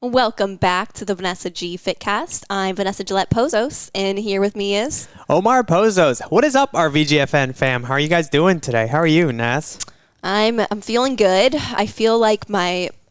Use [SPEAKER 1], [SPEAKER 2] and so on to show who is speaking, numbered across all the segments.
[SPEAKER 1] Welcome back to the Vanessa G Fitcast. I'm Vanessa Gillette Pozos, and here with me is
[SPEAKER 2] Omar Pozos. What is up, our VGFN fam? How are you guys doing today? How are you, Nas?
[SPEAKER 1] I'm feeling good. I feel like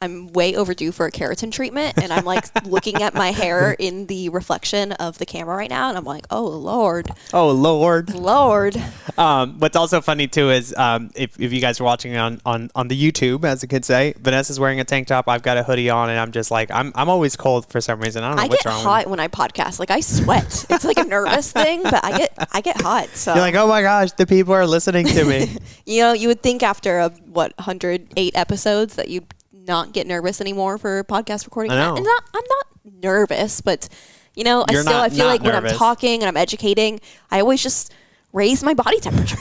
[SPEAKER 1] I'm way overdue for a keratin treatment, and I'm like looking at my hair in the reflection of the camera right now, and I'm like, oh Lord.
[SPEAKER 2] Oh Lord.
[SPEAKER 1] Lord.
[SPEAKER 2] What's also funny too is if you guys are watching on the YouTube, as the kids say, Vanessa's wearing a tank top, I've got a hoodie on, and I'm just like I'm always cold for some reason. I don't know what's wrong with me.
[SPEAKER 1] I get hot when I podcast. Like I sweat. It's like a nervous thing, but I get hot. So
[SPEAKER 2] you're like, oh my gosh, the people are listening to me.
[SPEAKER 1] You would think after 108 episodes that you'd not get nervous anymore for podcast recording.
[SPEAKER 2] I know.
[SPEAKER 1] I'm not nervous, but I feel like when I'm talking and I'm educating, I always just raise my body temperature.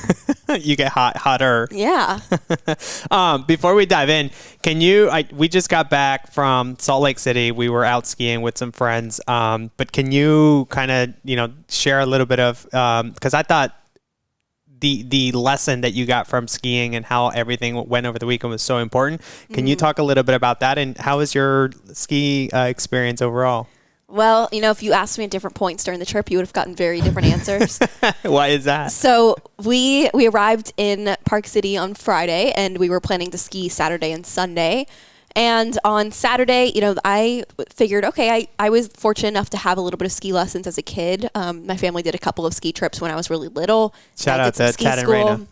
[SPEAKER 2] You get hotter.
[SPEAKER 1] Yeah.
[SPEAKER 2] Before we dive in, we just got back from Salt Lake City. We were out skiing with some friends. But can you kind of, share a little bit of, because I thought the lesson that you got from skiing and how everything went over the weekend was so important. Can you talk a little bit about that, and how was your ski experience overall?
[SPEAKER 1] Well, if you asked me at different points during the trip, you would have gotten very different answers.
[SPEAKER 2] Why is that?
[SPEAKER 1] So we arrived in Park City on Friday, and we were planning to ski Saturday and Sunday. And on Saturday, I figured, okay, I was fortunate enough to have a little bit of ski lessons as a kid. My family did a couple of ski trips when I was really little.
[SPEAKER 2] Shout out to Kat and Raina.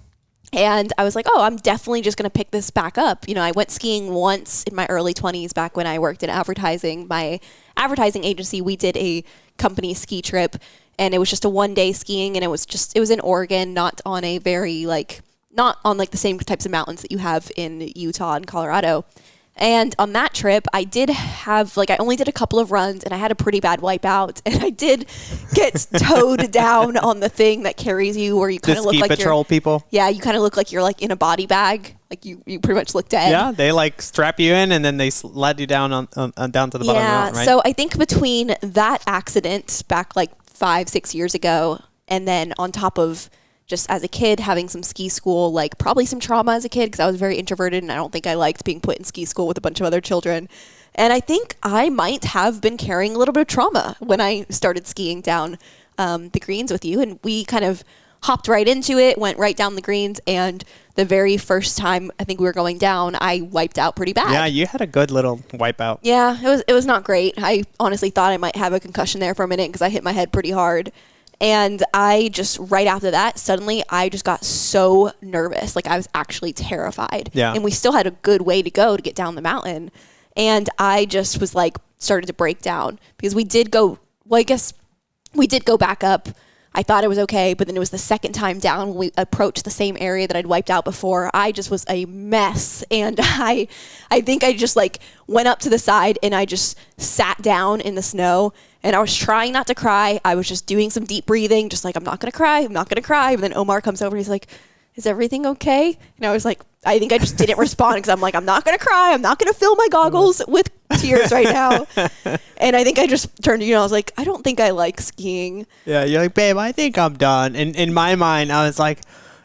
[SPEAKER 1] And I was like, oh, I'm definitely just going to pick this back up. I went skiing once in my early 20s back when I worked in advertising. My advertising agency, we did a company ski trip, and it was just a one-day skiing, and it was in Oregon, not on the same types of mountains that you have in Utah and Colorado. And on that trip, I did have, I only did a couple of runs, and I had a pretty bad wipeout, and I did get towed down on the thing that carries you, where you kind of look like
[SPEAKER 2] patrol people?
[SPEAKER 1] Yeah, you kind of look like you're, in a body bag. Like, you pretty much look dead.
[SPEAKER 2] Yeah, they, strap you in, and then they sled you down down to the bottom of the mountain, right?
[SPEAKER 1] So I think between that accident back, 5-6 years ago, and then on top of just as a kid having some ski school, probably some trauma as a kid because I was very introverted and I don't think I liked being put in ski school with a bunch of other children. And I think I might have been carrying a little bit of trauma when I started skiing down the greens with you. And we kind of hopped right into it, went right down the greens. And the very first time I think we were going down, I wiped out pretty bad.
[SPEAKER 2] Yeah, you had a good little wipeout.
[SPEAKER 1] Yeah, it was not great. I honestly thought I might have a concussion there for a minute because I hit my head pretty hard. And I just, right after that, suddenly I just got so nervous. I was actually terrified.
[SPEAKER 2] Yeah.
[SPEAKER 1] And we still had a good way to go to get down the mountain. And I just was started to break down because we did go back up. I thought it was okay, but then it was the second time down when we approached the same area that I'd wiped out before. I just was a mess. And I think I just went up to the side and I just sat down in the snow. And I was trying not to cry. I was just doing some deep breathing, just I'm not going to cry. I'm not going to cry. And then Omar comes over and he's like, is everything okay? And I was like, I think I just didn't respond because I'm not going to cry. I'm not going to fill my goggles with tears right now. And I think I just turned to you and I was like, I don't think I like skiing.
[SPEAKER 2] Yeah, you're like, babe, I think I'm done. And in my mind, I was like,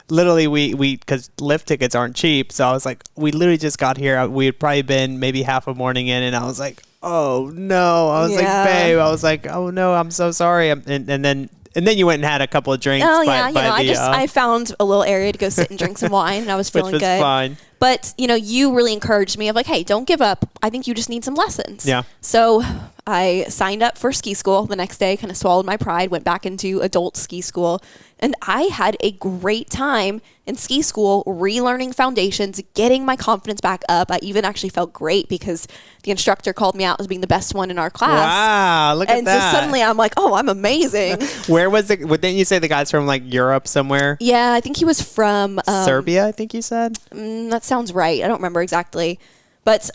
[SPEAKER 2] literally, we because lift tickets aren't cheap. So I was like, we literally just got here. We had probably been maybe half a morning in, and I was like, oh no. I was like, babe, I was like, oh no, I'm so sorry. And then you went and had a couple of drinks.
[SPEAKER 1] Oh yeah, I found a little area to go sit and drink some wine, and I was feeling
[SPEAKER 2] which was
[SPEAKER 1] good.
[SPEAKER 2] Fine.
[SPEAKER 1] But you really encouraged me of hey, don't give up. I think you just need some lessons.
[SPEAKER 2] Yeah.
[SPEAKER 1] So I signed up for ski school the next day, kind of swallowed my pride, went back into adult ski school. And I had a great time in ski school, relearning foundations, getting my confidence back up. I even actually felt great because the instructor called me out as being the best one in our class.
[SPEAKER 2] Wow, look at that.
[SPEAKER 1] And so suddenly I'm like, oh, I'm amazing.
[SPEAKER 2] Where was it? Didn't you say the guy's from Europe somewhere?
[SPEAKER 1] Yeah, I think he was from
[SPEAKER 2] Serbia, I think you said.
[SPEAKER 1] That sounds right. I don't remember exactly. But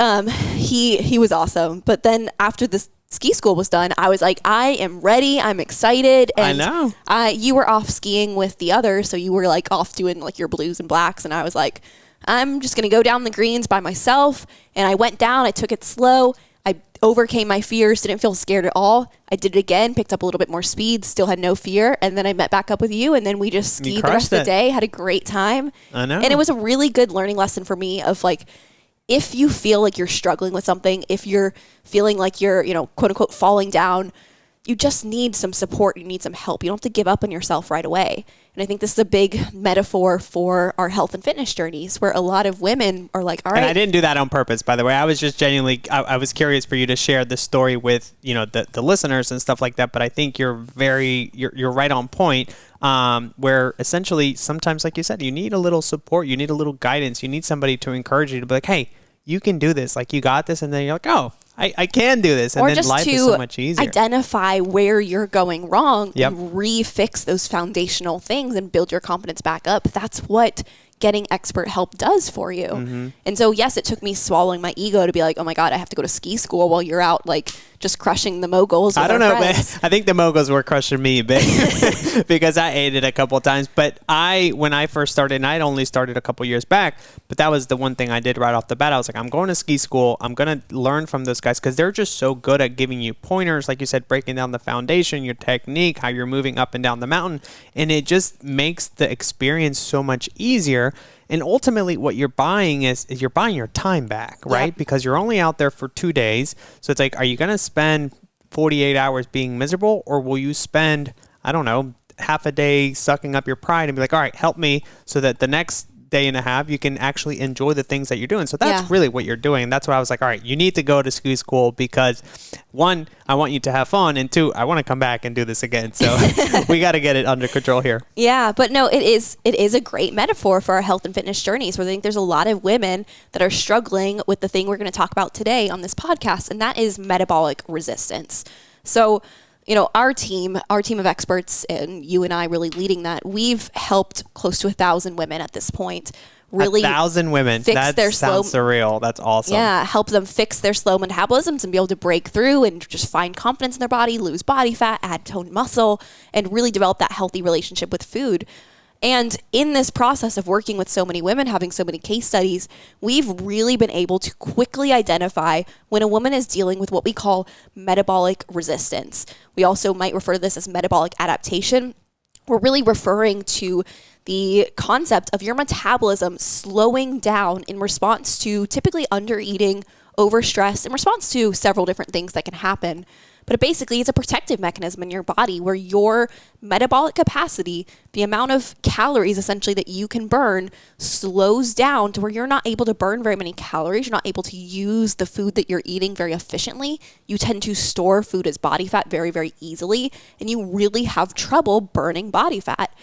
[SPEAKER 1] he was awesome. But then after this ski school was done, I was like, I am ready. I'm excited. And
[SPEAKER 2] I know.
[SPEAKER 1] You were off skiing with the others, so you were off doing your blues and blacks, and I was like, I'm just gonna go down the greens by myself. And I went down. I took it slow. I overcame my fears. Didn't feel scared at all. I did it again. Picked up a little bit more speed. Still had no fear. And then I met back up with you, and then we just skied the rest of the day. Had a great time.
[SPEAKER 2] I know.
[SPEAKER 1] And it was a really good learning lesson for me of if you feel like you're struggling with something, if you're feeling like you're, quote unquote, falling down, you just need some support. You need some help. You don't have to give up on yourself right away. And I think this is a big metaphor for our health and fitness journeys, where a lot of women are like, all right.
[SPEAKER 2] And I didn't do that on purpose, by the way. I was just genuinely, I was curious for you to share the story with, the listeners and stuff like that. But I think you're right on point, where essentially sometimes, like you said, you need a little support. You need a little guidance. You need somebody to encourage you to be like, hey, you can do this. Like, you got this. And then you're like, oh, I can do this. And
[SPEAKER 1] or
[SPEAKER 2] then
[SPEAKER 1] just
[SPEAKER 2] life is so much easier.
[SPEAKER 1] Identify where you're going wrong
[SPEAKER 2] Yep.
[SPEAKER 1] and refix those foundational things and build your confidence back up. That's what getting expert help does for you.
[SPEAKER 2] Mm-hmm.
[SPEAKER 1] And so, yes, it took me swallowing my ego to be like, oh my God, I have to go to ski school while you're out like just crushing the moguls with
[SPEAKER 2] I don't
[SPEAKER 1] our
[SPEAKER 2] know, man.
[SPEAKER 1] friends.
[SPEAKER 2] I think the moguls were crushing me a bit because I ate it a couple of times. But when I first started, and I'd only started a couple years back, but that was the one thing I did right off the bat. I was like, I'm going to ski school. I'm going to learn from those guys because they're just so good at giving you pointers, like you said, breaking down the foundation, your technique, how you're moving up and down the mountain. And it just makes the experience so much easier. And ultimately, what you're buying is you're buying your time back, right?
[SPEAKER 1] Yep.
[SPEAKER 2] Because you're only out there for 2 days. So it's like, are you going to spend 48 hours being miserable, or will you spend, I don't know, half a day sucking up your pride and be like, all right, help me so that the next day and a half you can actually enjoy the things that you're doing. So that's really what you're doing. And that's why I was like, all right, you need to go to ski school because, one, I want you to have fun, and two, I want to come back and do this again. So we got to get it under control here.
[SPEAKER 1] Yeah, but no, it is a great metaphor for our health and fitness journeys, where I think there's a lot of women that are struggling with the thing we're going to talk about today on this podcast, and that is metabolic resistance. So, our team of experts, and you and I really leading that, we've helped close to 1,000 women at this point. Really
[SPEAKER 2] 1,000 women. That sounds surreal. That's awesome.
[SPEAKER 1] Yeah, help them fix their slow metabolisms and be able to break through and just find confidence in their body, lose body fat, add toned muscle, and really develop that healthy relationship with food. And in this process of working with so many women, having so many case studies, we've really been able to quickly identify when a woman is dealing with what we call metabolic resistance. We also might refer to this as metabolic adaptation. We're really referring to the concept of your metabolism slowing down in response to typically undereating, overstress, in response to several different things that can happen. But basically, it's a protective mechanism in your body where your metabolic capacity, the amount of calories essentially that you can burn, slows down to where you're not able to burn very many calories. You're not able to use the food that you're eating very efficiently. You tend to store food as body fat very, very easily, and you really have trouble burning body fat.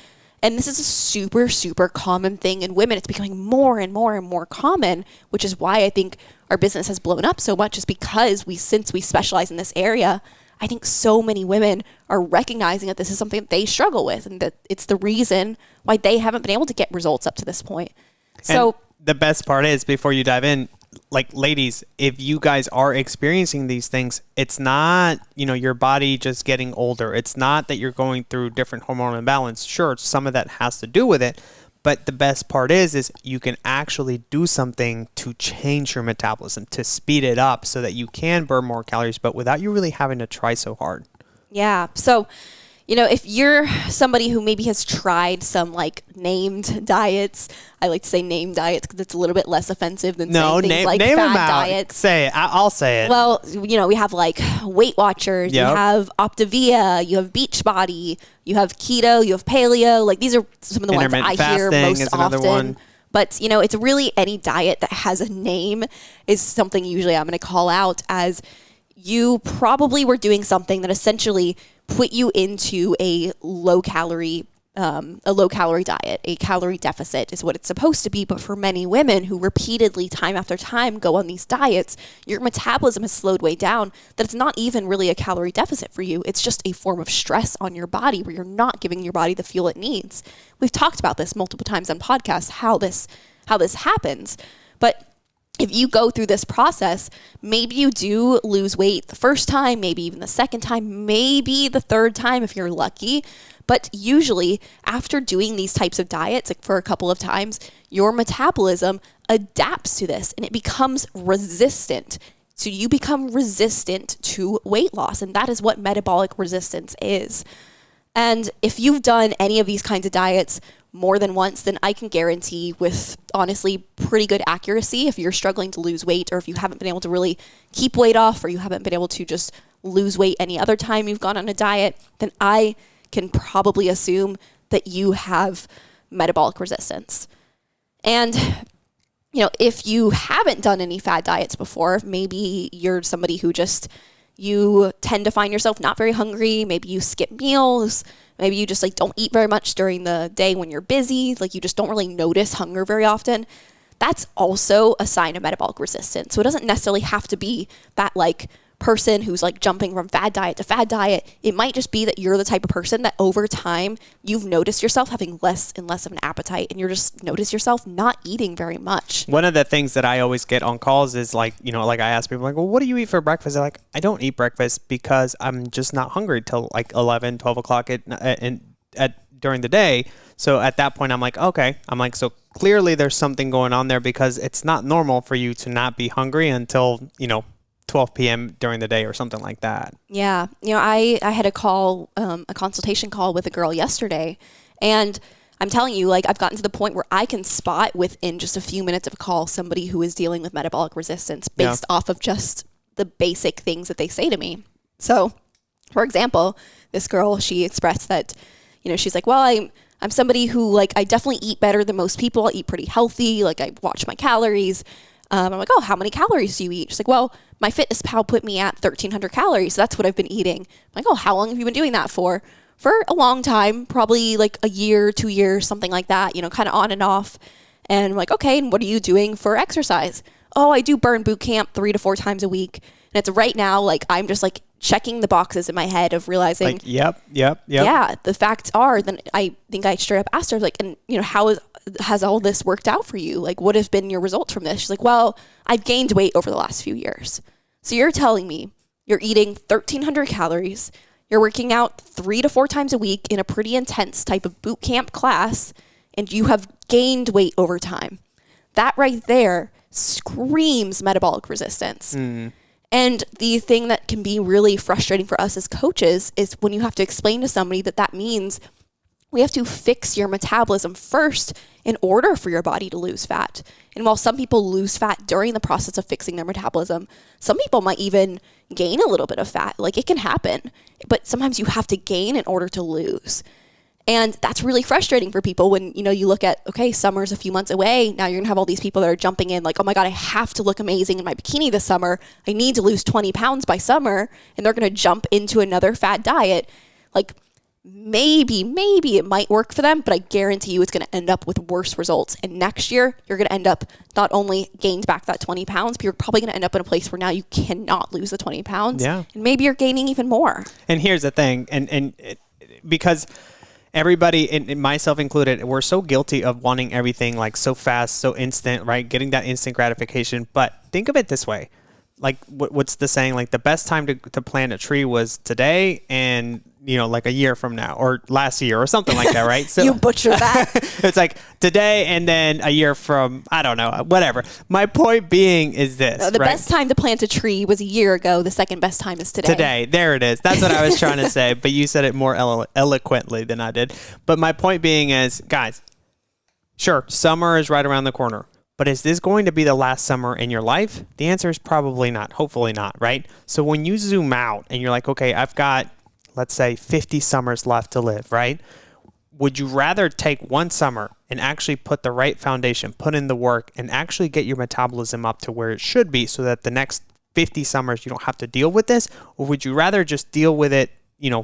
[SPEAKER 1] And this is a super, super common thing in women. It's becoming more and more and more common, which is why I think our business has blown up so much, is because since we specialize in this area, I think so many women are recognizing that this is something that they struggle with, and that it's the reason why they haven't been able to get results up to this point. So
[SPEAKER 2] and the best part is, before you dive in, like, ladies, if you guys are experiencing these things, it's not, your body just getting older. It's not that you're going through different hormonal imbalance. Sure, some of that has to do with it. But the best part is you can actually do something to change your metabolism, to speed it up so that you can burn more calories, but without you really having to try so hard.
[SPEAKER 1] Yeah. So, if you're somebody who maybe has tried some like named diets, I like to say named diets because it's a little bit less offensive than saying things like
[SPEAKER 2] name
[SPEAKER 1] fad
[SPEAKER 2] them out.
[SPEAKER 1] diets.
[SPEAKER 2] Say it. I'll say it.
[SPEAKER 1] Well, we have like Weight Watchers,
[SPEAKER 2] Yep.
[SPEAKER 1] You have Optavia, you have Beachbody, you have Keto, you have Paleo. Like, these are some of the ones that I hear most
[SPEAKER 2] is another
[SPEAKER 1] often.
[SPEAKER 2] one.
[SPEAKER 1] But, it's really any diet that has a name is something usually I'm going to call out as you probably were doing something that essentially put you into a low calorie diet. A calorie deficit is what it's supposed to be. But for many women who repeatedly, time after time, go on these diets, your metabolism has slowed way down that it's not even really a calorie deficit for you. It's just a form of stress on your body where you're not giving your body the fuel it needs. We've talked about this multiple times on podcasts, how this happens. But if you go through this process, maybe you do lose weight the first time, maybe even the second time, maybe the third time if you're lucky. But usually after doing these types of diets, like for a couple of times, your metabolism adapts to this and it becomes resistant. So you become resistant to weight loss, and that is what metabolic resistance is. And if you've done any of these kinds of diets, more than once, then I can guarantee with honestly pretty good accuracy, if you're struggling to lose weight, or if you haven't been able to really keep weight off, or you haven't been able to just lose weight any other time you've gone on a diet, then I can probably assume that you have metabolic resistance. And if you haven't done any fad diets before, maybe you're somebody who you tend to find yourself not very hungry. Maybe you skip meals. Maybe you just don't eat very much during the day when you're busy. You just don't really notice hunger very often. That's also a sign of metabolic resistance. So it doesn't necessarily have to be that person who's jumping from fad diet to fad diet. It might just be that you're the type of person that over time you've noticed yourself having less and less of an appetite, and you're just notice yourself not eating very much.
[SPEAKER 2] One of the things that I always get on calls is I ask people well, what do you eat for breakfast? They're like, I don't eat breakfast because I'm just not hungry till 11, 12 o'clock during the day. So at that point I'm like, okay. So clearly there's something going on there, because it's not normal for you to not be hungry until 12 p.m. during the day or something like that.
[SPEAKER 1] Yeah. I had a consultation call with a girl yesterday, and I'm telling you, I've gotten to the point where I can spot within just a few minutes of a call somebody who is dealing with metabolic resistance based off of just the basic things that they say to me. So, for example, this girl, she expressed that, she's like, well, I'm somebody who I definitely eat better than most people. I eat pretty healthy. I watch my calories. I'm like, oh, how many calories do you eat? She's like, well, my fitness pal put me at 1,300 calories. So that's what I've been eating. I'm like, oh, how long have you been doing that for? For a long time, probably a year, 2 years, something like that, kind of on and off. And I'm like, okay, and what are you doing for exercise? Oh, I do burn boot camp 3 to 4 times a week. And it's right now, I'm just checking the boxes in my head of realizing,
[SPEAKER 2] yep.
[SPEAKER 1] Yeah, the facts are, then I think I straight up asked her, and how has all this worked out for you? What have been your results from this? She's like, well, I've gained weight over the last few years. So you're telling me you're eating 1,300 calories, you're working out 3 to 4 times a week in a pretty intense type of boot camp class, and you have gained weight over time. That right there screams metabolic resistance. And the thing that can be really frustrating for us as coaches is when you have to explain to somebody that means we have to fix your metabolism first in order for your body to lose fat. And while some people lose fat during the process of fixing their metabolism, some people might even gain a little bit of fat. It can happen, but sometimes you have to gain in order to lose. And that's really frustrating for people when, you look at, okay, summer's a few months away. Now you're gonna have all these people that are jumping in oh my God, I have to look amazing in my bikini this summer. I need to lose 20 pounds by summer. And they're gonna jump into another fad diet. Maybe it might work for them, but I guarantee you it's going to end up with worse results. And next year, you're going to end up not only gained back that 20 pounds, but you're probably going to end up in a place where now you cannot lose the 20 pounds.
[SPEAKER 2] Yeah.
[SPEAKER 1] And maybe you're gaining even more.
[SPEAKER 2] And here's the thing, because everybody, and myself included, we're so guilty of wanting everything so fast, so instant, right? Getting that instant gratification. But think of it this way. What's the saying? The best time to plant a tree was today, and a year from now, or last year, or something like that, right? So
[SPEAKER 1] you butchered that.
[SPEAKER 2] It's today and then a year from, I don't know, whatever. My point being is this.
[SPEAKER 1] No, the best time to plant a tree was a year ago. The second best time is today.
[SPEAKER 2] Today. There it is. That's what I was trying to say, but you said it more eloquently than I did. But my point being is, guys, sure, summer is right around the corner. But is this going to be the last summer in your life? The answer is probably not. Hopefully not, right? So when you zoom out and you're like, okay, I've got, let's say, 50 summers left to live, right? Would you rather take one summer and actually put the right foundation, put in the work, and actually get your metabolism up to where it should be so that the next 50 summers you don't have to deal with this? Or would you rather just deal with it,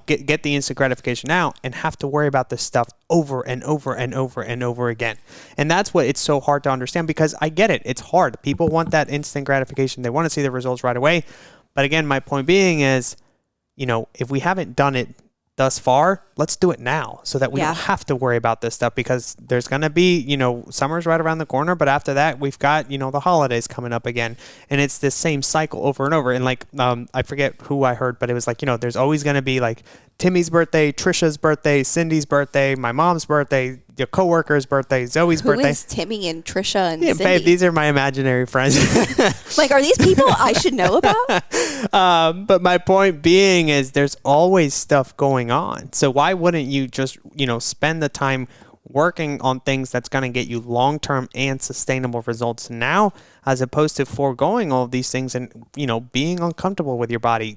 [SPEAKER 2] get the instant gratification now and have to worry about this stuff over and over and over and over again? And that's what it's so hard to understand, because I get it. It's hard. People want that instant gratification. They want to see the results right away. But again, my point being is, if we haven't done it thus far, let's do it now so that we don't have to worry about this stuff, because there's going to be, summer's right around the corner, but after that we've got, the holidays coming up again, and it's this same cycle over and over. And I forget who I heard, but it was there's always going to be Timmy's birthday, Trisha's birthday, Cindy's birthday, my mom's birthday, your coworker's birthday, Zoe's birthday.
[SPEAKER 1] Who is Timmy and Trisha and Cindy?
[SPEAKER 2] Babe, these are my imaginary friends.
[SPEAKER 1] Are these people I should know about?
[SPEAKER 2] But my point being is there's always stuff going on. So why wouldn't you just, spend the time working on things that's going to get you long-term and sustainable results now, as opposed to foregoing all of these things and, being uncomfortable with your body,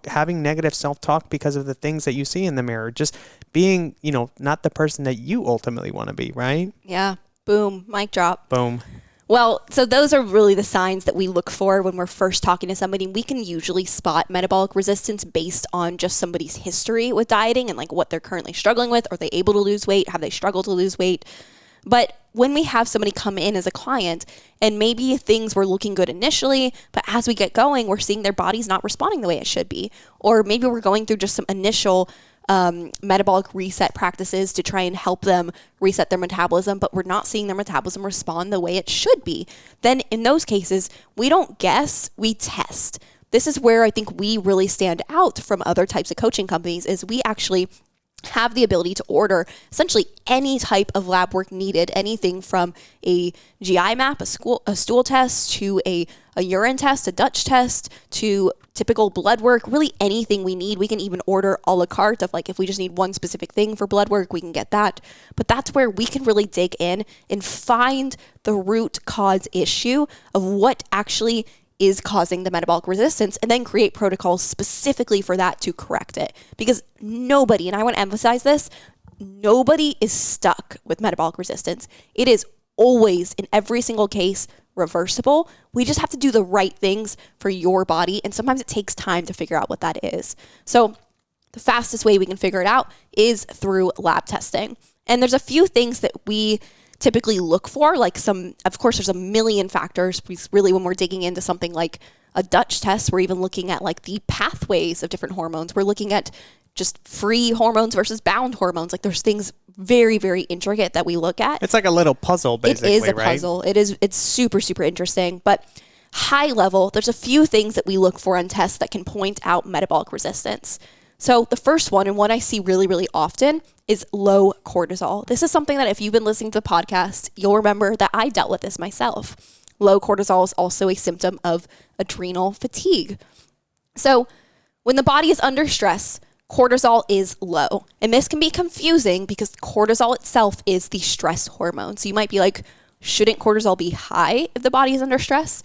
[SPEAKER 2] having negative self-talk because of the things that you see in the mirror, just being, not the person that you ultimately want to be, right?
[SPEAKER 1] Yeah. Boom. Mic drop.
[SPEAKER 2] Boom.
[SPEAKER 1] Well, so those are really the signs that we look for when we're first talking to somebody. We can usually spot metabolic resistance based on just somebody's history with dieting and like what they're currently struggling with. Are they able to lose weight? Have they struggled to lose weight? But when we have somebody come in as a client and maybe things were looking good initially, but as we get going, we're seeing their body's not responding the way it should be. Or maybe we're going through just some initial metabolic reset practices to try and help them reset their metabolism, but we're not seeing their metabolism respond the way it should be. Then in those cases, we don't guess, we test. This is where I think we really stand out from other types of coaching companies is we actually have the ability to order essentially any type of lab work needed, anything from a GI map, a stool test, to a urine test, a Dutch test, to typical blood work, really anything we need. We can even order a la carte of like, if we just need one specific thing for blood work, we can get that. But that's where we can really dig in and find the root cause issue of what actually is causing the metabolic resistance and then create protocols specifically for that to correct it. Because nobody, and I want to emphasize this, nobody is stuck with metabolic resistance. It is always, in every single case, reversible. We just have to do the right things for your body. And sometimes it takes time to figure out what that is. So the fastest way we can figure it out is through lab testing. And there's a few things that we typically look for, of course, there's a million factors. Really, when we're digging into something like a Dutch test, we're even looking at like the pathways of different hormones. We're looking at just free hormones versus bound hormones. Like there's things very, very intricate that we look at.
[SPEAKER 2] It's like a little puzzle, basically,
[SPEAKER 1] It is a puzzle. It's super, super interesting. But high level, there's a few things that we look for on tests that can point out metabolic resistance. So the first one, and one I see really, really often, is low cortisol. This is something that if you've been listening to the podcast, you'll remember that I dealt with this myself. Low cortisol is also a symptom of adrenal fatigue. So when the body is under stress, cortisol is low. And this can be confusing because cortisol itself is the stress hormone. So you might be like, shouldn't cortisol be high if the body is under stress?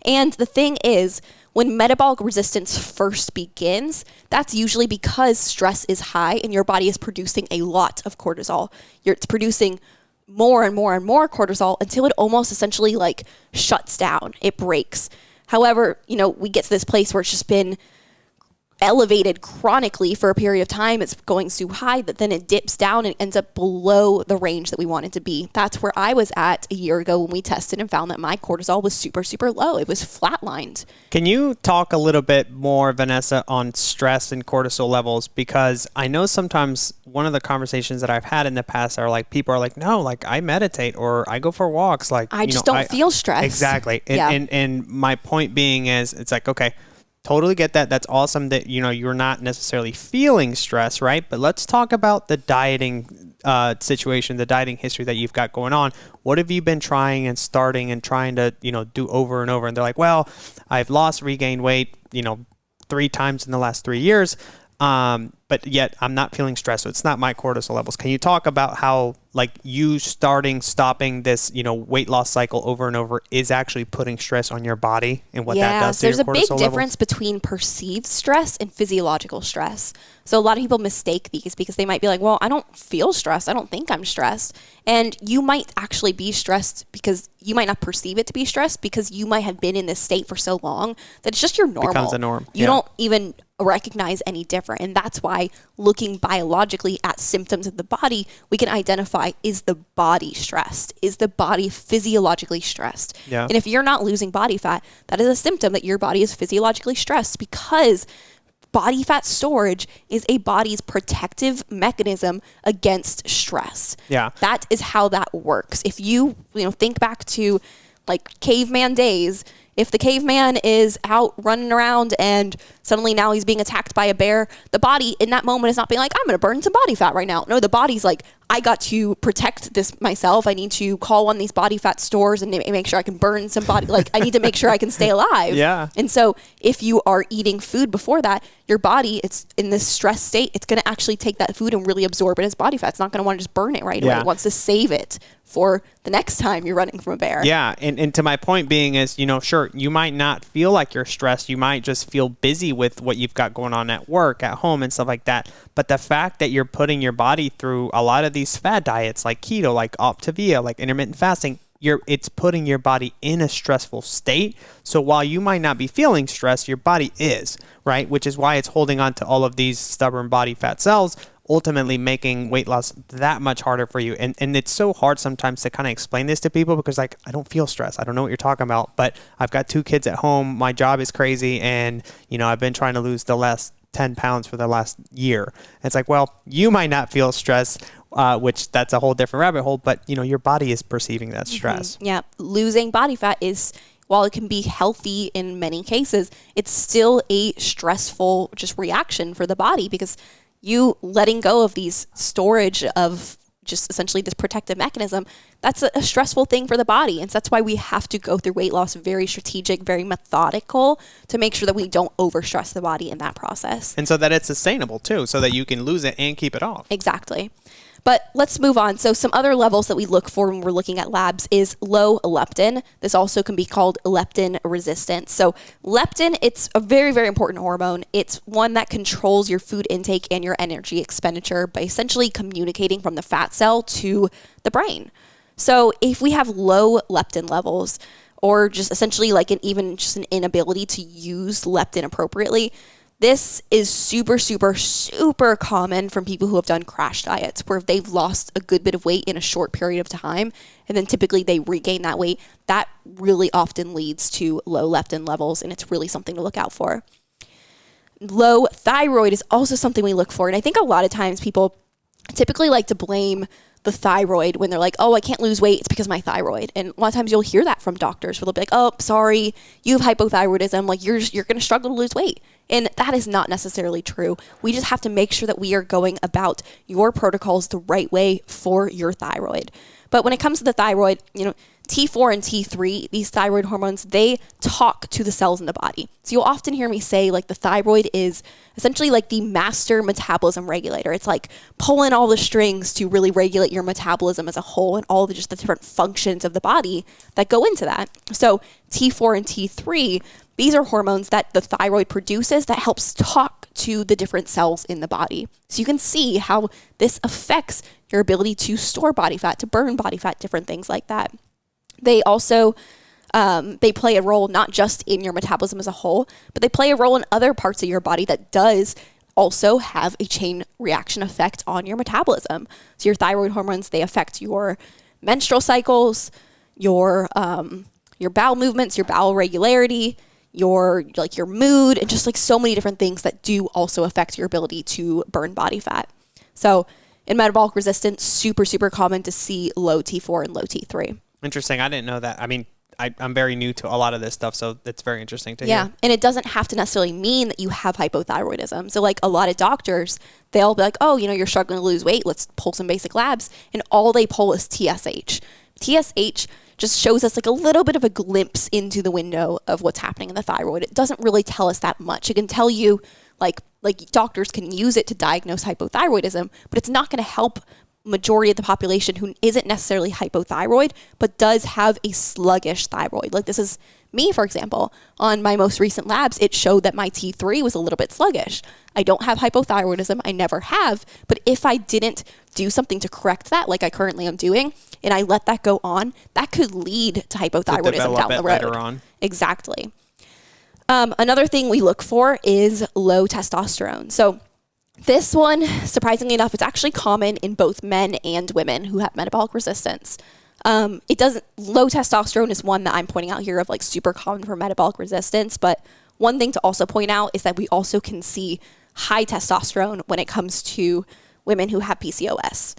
[SPEAKER 1] And the thing is, when metabolic resistance first begins, that's usually because stress is high and your body is producing a lot of cortisol. It's producing more and more and more cortisol until it almost essentially like shuts down. It breaks. However, we get to this place where it's just been elevated chronically for a period of time. It's going so high that then it dips down and ends up below the range that we want it to be. That's where I was at a year ago when we tested and found that my cortisol was super, super low. It was flatlined.
[SPEAKER 2] Can you talk a little bit more, Vanessa, on stress and cortisol levels? Because I know sometimes one of the conversations that I've had in the past are like, people are like, no, like I meditate or I go for walks. Like
[SPEAKER 1] I just don't feel stressed.
[SPEAKER 2] Exactly. And my point being is, it's like, okay, totally get that. That's awesome that, you're not necessarily feeling stress, right? But let's talk about the dieting situation, the dieting history that you've got going on. What have you been trying and starting and trying to, do over and over? And they're like, well, I've regained weight, 3 times in the last 3 years. But yet I'm not feeling stressed. So it's not my cortisol levels. Can you talk about how like you stopping this, weight loss cycle over and over is actually putting stress on your body and what that does to your cortisol levels? There's a big
[SPEAKER 1] difference between perceived stress and physiological stress. So a lot of people mistake these because they might be like, well, I don't feel stressed. I don't think I'm stressed. And you might actually be stressed because you might not perceive it to be stress because you might have been in this state for so long that it's just your normal.
[SPEAKER 2] Becomes a norm.
[SPEAKER 1] You don't even recognize any different. And that's why looking biologically at symptoms of the body, we can identify, is the body stressed? Is the body physiologically stressed?
[SPEAKER 2] Yeah.
[SPEAKER 1] And if you're not losing body fat, that is a symptom that your body is physiologically stressed because body fat storage is a body's protective mechanism against stress.
[SPEAKER 2] Yeah.
[SPEAKER 1] That is how that works. If you think back to like caveman days, If the caveman is out running around and suddenly now he's being attacked by a bear, the body in that moment is not being like, I'm going to burn some body fat right now. No, the body's like, I got to protect this myself. I need to call on these body fat stores and make sure I can burn some body. Like, I need to make sure I can stay alive.
[SPEAKER 2] Yeah.
[SPEAKER 1] And so if you are eating food before that, your body, it's in this stress state, it's going to actually take that food and really absorb it as body fat. It's not going to want to just burn it right away. It wants to save it for the next time you're running from a bear.
[SPEAKER 2] Yeah. And to my point being is, sure, you might not feel like you're stressed. You might just feel busy with what you've got going on at work, at home, and stuff like that. But the fact that you're putting your body through a lot of these fad diets like keto, like optavia, like intermittent fasting, it's putting your body in a stressful state. So while you might not be feeling stressed, your body is, right? Which is why it's holding on to all of these stubborn body fat cells, ultimately making weight loss that much harder for you. And it's so hard sometimes to kind of explain this to people because like, I don't feel stressed. I don't know what you're talking about, but I've got 2 kids at home. My job is crazy. And, I've been trying to lose the last 10 pounds for the last year. And it's like, well, you might not feel stressed, which that's a whole different rabbit hole, but your body is perceiving that stress.
[SPEAKER 1] Yeah. Losing body fat is, while it can be healthy in many cases, it's still a stressful just reaction for the body because you letting go of these storage of just essentially this protective mechanism, that's a stressful thing for the body. And so that's why we have to go through weight loss very strategic, very methodical to make sure that we don't overstress the body in that process.
[SPEAKER 2] And so that it's sustainable too, so that you can lose it and keep it off.
[SPEAKER 1] Exactly. But let's move on. So some other levels that we look for when we're looking at labs is low leptin. This also can be called leptin resistance. So leptin, it's a very, very important hormone. It's one that controls your food intake and your energy expenditure by essentially communicating from the fat cell to the brain. So if we have low leptin levels, or just essentially like an inability to use leptin appropriately, this is super, super, super common from people who have done crash diets where they've lost a good bit of weight in a short period of time, and then typically they regain that weight. That really often leads to low leptin levels, and it's really something to look out for. Low thyroid is also something we look for, and I think a lot of times people typically like to blame the thyroid when they're like, oh, I can't lose weight, it's because of my thyroid. And a lot of times you'll hear that from doctors where they'll be like, oh, sorry, you have hypothyroidism, like you're going to struggle to lose weight. And that is not necessarily true. We just have to make sure that we are going about your protocols the right way for your thyroid. But when it comes to the thyroid, T4 and T3, these thyroid hormones, they talk to the cells in the body. So you'll often hear me say like the thyroid is essentially like the master metabolism regulator. It's like pulling all the strings to really regulate your metabolism as a whole and all the different functions of the body that go into that. So T4 and T3, these are hormones that the thyroid produces that helps talk to the different cells in the body. So you can see how this affects your ability to store body fat, to burn body fat, different things like that. They also, they play a role not just in your metabolism as a whole, but they play a role in other parts of your body that does also have a chain reaction effect on your metabolism. So your thyroid hormones, they affect your menstrual cycles, your bowel movements, your bowel regularity, your mood, and just like so many different things that do also affect your ability to burn body fat. So in metabolic resistance, super, super common to see low T4 and low T3.
[SPEAKER 2] Interesting. I didn't know that. I mean, I'm very new to a lot of this stuff, so it's very interesting to hear.
[SPEAKER 1] Yeah, and it doesn't have to necessarily mean that you have hypothyroidism. So like a lot of doctors, they'll be like, oh, you're struggling to lose weight, let's pull some basic labs. And all they pull is TSH. TSH just shows us like a little bit of a glimpse into the window of what's happening in the thyroid. It doesn't really tell us that much. It can tell you like doctors can use it to diagnose hypothyroidism, but it's not going to help majority of the population who isn't necessarily hypothyroid, but does have a sluggish thyroid. Like this is me, for example. On my most recent labs, it showed that my T3 was a little bit sluggish. I don't have hypothyroidism. I never have. But if I didn't do something to correct that, like I currently am doing, and I let that go on, that could lead to hypothyroidism down the road.
[SPEAKER 2] Later on.
[SPEAKER 1] Exactly. Another thing we look for is low testosterone. So this one, surprisingly enough, it's actually common in both men and women who have metabolic resistance. Low testosterone is one that I'm pointing out here of like super common for metabolic resistance. But one thing to also point out is that we also can see high testosterone when it comes to women who have PCOS.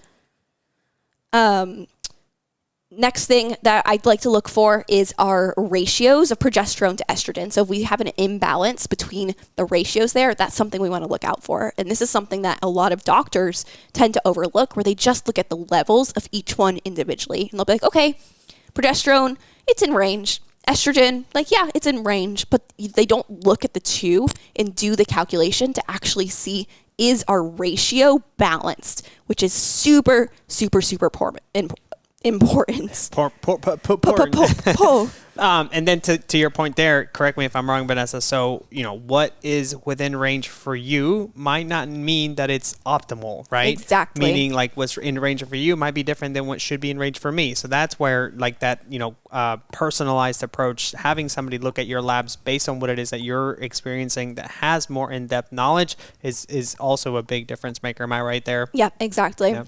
[SPEAKER 1] Next thing that I'd like to look for is our ratios of progesterone to estrogen. So if we have an imbalance between the ratios there, that's something we want to look out for. And this is something that a lot of doctors tend to overlook, where they just look at the levels of each one individually. And they'll be like, okay, progesterone, it's in range. Estrogen, like, yeah, it's in range. But they don't look at the two and do the calculation to actually see, is our ratio balanced, which is super, super, super important.
[SPEAKER 2] And then to your point there, correct me if I'm wrong, Vanessa. So, what is within range for you might not mean that it's optimal, right?
[SPEAKER 1] Exactly.
[SPEAKER 2] Meaning like what's in range for you might be different than what should be in range for me. So that's where like that, personalized approach, having somebody look at your labs based on what it is that you're experiencing that has more in-depth knowledge is also a big difference maker. Am I right there?
[SPEAKER 1] Yeah, exactly. Yeah.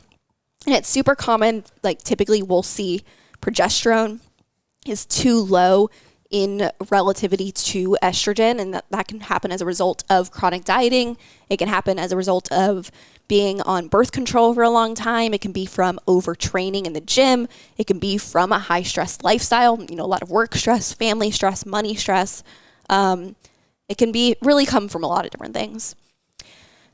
[SPEAKER 1] And it's super common, like typically we'll see progesterone is too low in relativity to estrogen, and that can happen as a result of chronic dieting. It can happen as a result of being on birth control for a long time. It can be from overtraining in the gym. It can be from a high stress lifestyle, a lot of work stress, family stress, money stress. It can be really come from a lot of different things.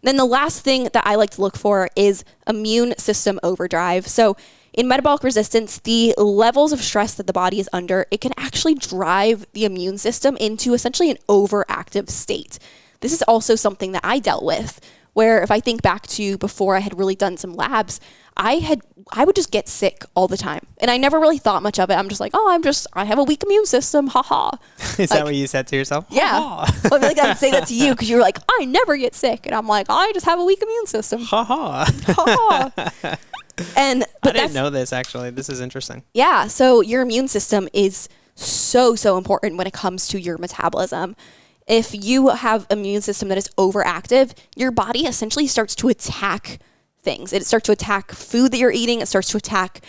[SPEAKER 1] Then the last thing that I like to look for is immune system overdrive. So in metabolic resistance, the levels of stress that the body is under, it can actually drive the immune system into essentially an overactive state. This is also something that I dealt with, where if I think back to before I had really done some labs, I would just get sick all the time. And I never really thought much of it. I'm just like, I have a weak immune system. Ha ha.
[SPEAKER 2] Is that what you said to yourself?
[SPEAKER 1] Yeah. Well, I feel like I would say that to you because you were like, I never get sick. And I'm like, I just have a weak immune system.
[SPEAKER 2] Ha ha.
[SPEAKER 1] Ha ha. I
[SPEAKER 2] didn't know this, actually. This is interesting.
[SPEAKER 1] Yeah. So your immune system is so, so important when it comes to your metabolism. If you have an immune system that is overactive, your body essentially starts to attack things. It starts to attack food that you're eating. It starts to attack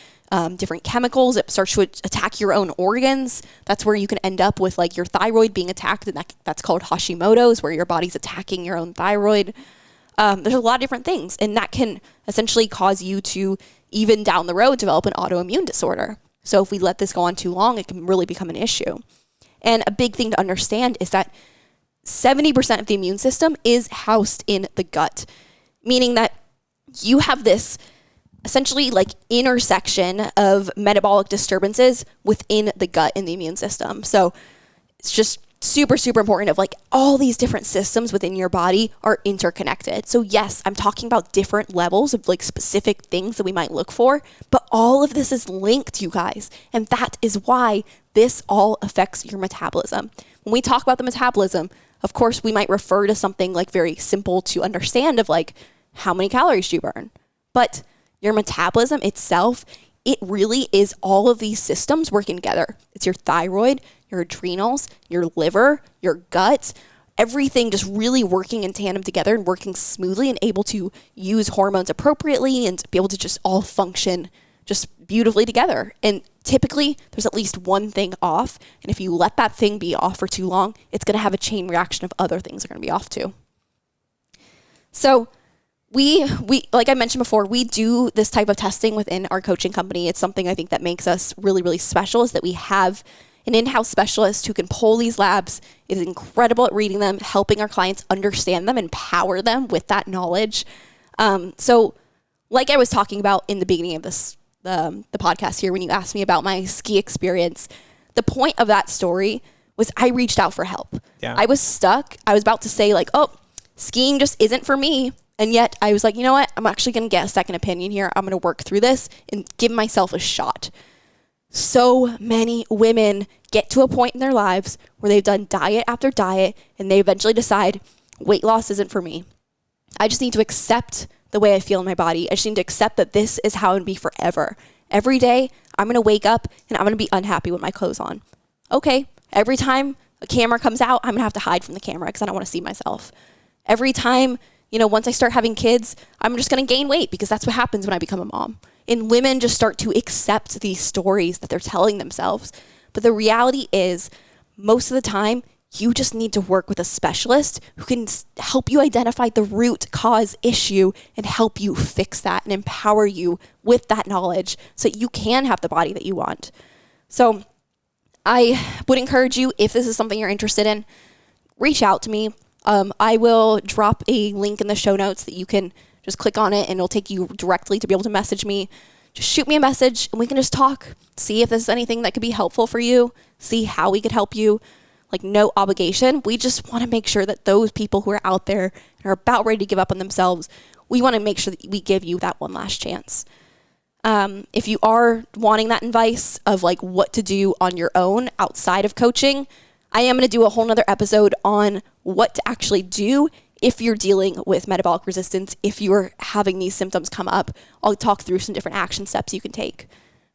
[SPEAKER 1] different chemicals. It starts to attack your own organs. That's where you can end up with like your thyroid being attacked, and that's called Hashimoto's, where your body's attacking your own thyroid. There's a lot of different things, and that can essentially cause you to, even down the road, develop an autoimmune disorder. So if we let this go on too long, it can really become an issue. And a big thing to understand is that 70% of the immune system is housed in the gut, meaning that you have this essentially like intersection of metabolic disturbances within the gut in the immune system. So it's just super, super important of like all these different systems within your body are interconnected. So yes, I'm talking about different levels of like specific things that we might look for, but all of this is linked, you guys. And that is why this all affects your metabolism. When we talk about the metabolism, of course, we might refer to something like very simple to understand of like, how many calories do you burn? But your metabolism itself, it really is all of these systems working together. It's your thyroid, your adrenals, your liver, your gut, everything just really working in tandem together and working smoothly and able to use hormones appropriately and be able to just all function just beautifully together. And typically, there's at least one thing off. And if you let that thing be off for too long, it's going to have a chain reaction of other things that are going to be off too. So we like I mentioned before, we do this type of testing within our coaching company. It's something I think that makes us really, really special, is that we have an in-house specialist who can pull these labs, is incredible at reading them, helping our clients understand them, empower them with that knowledge. So like I was talking about in the beginning of this, the podcast here, when you asked me about my ski experience, the point of that story was I reached out for help. Yeah. I was stuck. I was about to say like, oh, skiing just isn't for me. And yet I was like, you know what? I'm actually going to get a second opinion here. I'm going to work through this and give myself a shot. So many women get to a point in their lives where they've done diet after diet and they eventually decide weight loss isn't for me. I just need to accept the way I feel in my body. I just need to accept that this is how I'm going to be forever. Every day I'm going to wake up and I'm going to be unhappy with my clothes on. Okay. Every time a camera comes out, I'm going to have to hide from the camera because I don't want to see myself. Every time, once I start having kids, I'm just going to gain weight because that's what happens when I become a mom. And women just start to accept these stories that they're telling themselves. But the reality is, most of the time, You just need to work with a specialist who can help you identify the root cause issue and help you fix that and empower you with that knowledge so that you can have the body that you want. So I would encourage you, if this is something you're interested in, reach out to me. I will drop a link in the show notes that you can just click on it and it'll take you directly to be able to message me. Just shoot me a message and we can just talk, see if this is anything that could be helpful for you, see how we could help you. Like, no obligation. We just want to make sure that those people who are out there and are about ready to give up on themselves, we want to make sure that we give you that one last chance. If you are wanting that advice of like what to do on your own outside of coaching, I am going to do a whole nother episode on what to actually do if you're dealing with metabolic resistance, if you're having these symptoms come up. I'll talk through some different action steps you can take.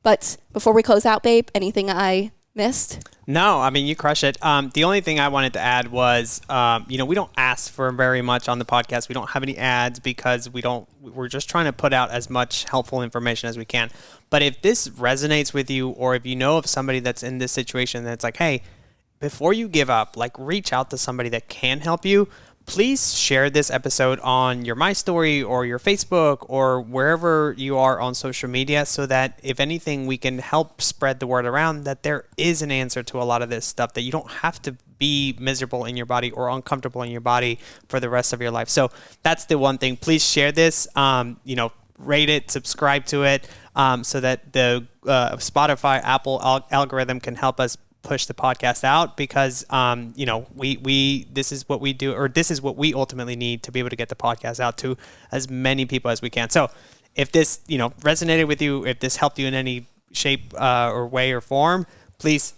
[SPEAKER 1] But before we close out, babe, anything I missed?
[SPEAKER 2] No, I mean, you crush it. The only thing I wanted to add was, we don't ask for very much on the podcast. We don't have any ads because we're just trying to put out as much helpful information as we can. But if this resonates with you, or if you know of somebody that's in this situation that's like, hey, before you give up, like, reach out to somebody that can help you, please share this episode on your My Story or your Facebook or wherever you are on social media, so that if anything, we can help spread the word around that there is an answer to a lot of this stuff, that you don't have to be miserable in your body or uncomfortable in your body for the rest of your life. So that's the one thing. Please share this, rate it, subscribe to it, so that the Spotify, Apple algorithm can help us push the podcast out, because we this is what we do, or this is what we ultimately need to be able to get the podcast out to as many people as we can. So if this resonated with you, if this helped you in any shape or way or form, please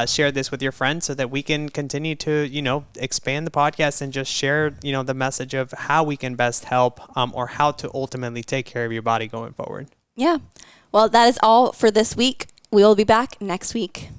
[SPEAKER 2] share this with your friends so that we can continue to expand the podcast and just share the message of how we can best help, or how to ultimately take care of your body going forward.
[SPEAKER 1] Yeah. Well, that is all for this week. We will be back next week.